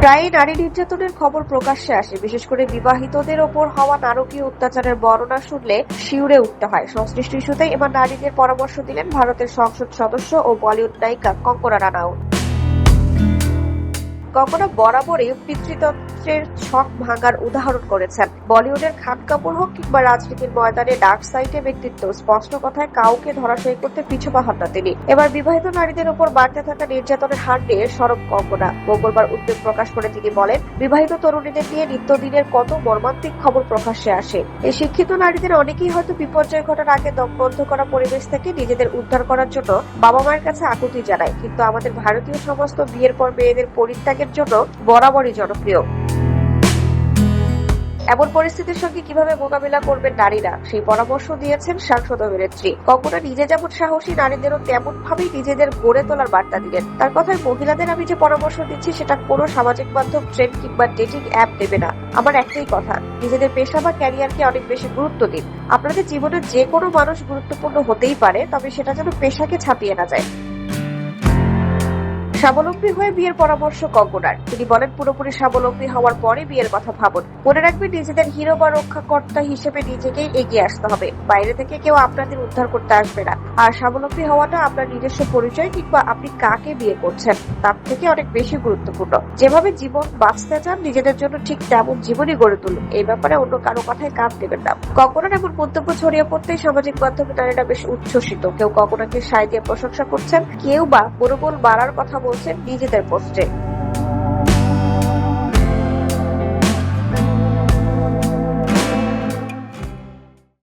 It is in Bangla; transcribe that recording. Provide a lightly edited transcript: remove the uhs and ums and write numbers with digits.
প্রায় নারী নির্যাতনের খবর প্রকাশ্যে আসে, বিশেষ করে বিবাহিতদের ওপর হওয়া নারকীয় অত্যাচারের বর্ণনা শুনলে শিউরে উঠতে হয়। সংশ্লিষ্ট ইস্যুতে এবার নারীদের পরামর্শ দিলেন ভারতের সংসদ সদস্য ও বলিউড নায়িকা কঙ্গনা রানাউত। কঙ্গনা বরাবরই পিতৃতন্ত্রের ছক ভাঙার উদাহরণ করেছেন। বলিউডের খান কাপুর হোক কিংবা রাজনীতির ময়দানে ডার্ক সাইডে ব্যক্তিত্ব, স্পষ্ট কথায় কাউকে ধরাশায়ী করতে পিছু পান না তিনি। এবার বিবাহিত নারীদের উপর বাড়তে থাকা নির্যাতনের হার নিয়ে সরব কঙ্গনা। মঙ্গলবার উদ্বেগ প্রকাশ করে তিনি বলেন, বিবাহিত তরুণীদের নিয়ে নিত্যদিনের কত মর্মান্তিক খবর প্রকাশ্যে আসে। এই শিক্ষিত নারীদের অনেকেই হয়তো বিপর্যয় ঘটার আগে দম বন্ধ করা পরিবেশ থেকে নিজেদের উদ্ধার করার জন্য বাবা মায়ের কাছে আকুতি জানায়, কিন্তু আমাদের ভারতীয় সমাজ তো বিয়ের পর মেয়েদের পরিত্যাগের জন্য বরাবরই জনপ্রিয়। এমন পরিস্থিতির সঙ্গে কিভাবে মোকাবিলা করবেন নারীরা, সেই পরামর্শ দিয়েছেন সাংসদ অভিনেত্রী। কঙ্গনা নিজে যেমন সাহসী, নারীদেরও তেমন ভাবেই নিজেদের গড়ে তোলার বার্তা দিলেন। তার কথায়, মহিলাদের আমি যে পরামর্শ দিচ্ছি সেটা কোনো সামাজিক মাধ্যম, ট্রেন্ড কিংবা ডেটিং অ্যাপ দেবে না। আমার একটাই কথা, নিজেদের পেশা বা ক্যারিয়ারকে অনেক বেশি গুরুত্ব দিন। আপনাদের জীবনে যে কোনো মানুষ গুরুত্বপূর্ণ হতেই পারে, তবে সেটা যেন পেশাকে ছাপিয়ে না যায়। স্বাবলম্বী হয়ে বিয়ের পরামর্শ কঙ্গনার। তিনি বলেন, পুরোপুরি স্বাবলম্বী হওয়ার পরে বিয়ের কথা ভাবুন। মনে রাখবেন, নিজেদের হিরো বা রক্ষাকর্তা হিসেবে নিজেকেই এগিয়ে আসতে হবে। বাইরে থেকে কেউ আপনাদের উদ্ধার করতে আসবে না। আর স্বাবলম্বী হওয়াটা আপনার নিজস্ব পরিচয় কিংবা আপনি কাকে বিয়ে করছেন তার থেকে অনেক বেশি গুরুত্বপূর্ণ। যেভাবে জীবন বাঁচতে চান নিজেদের জন্য, ঠিক তেমন জীবনই গড়ে তুলুন। এই ব্যাপারে অন্য কারো কথায় কান দেবেন না। কঙ্গনার এমন মন্তব্য ছড়িয়ে পড়তেই সামাজিক মাধ্যমে নারীরা বেশ উচ্ছ্বসিত। কেউ কঙ্গনাকে সায় দিয়ে প্রশংসা করছেন, কেউ বা মনোবল বাড়ার কথা বলছেন নিজেদের পোস্টে।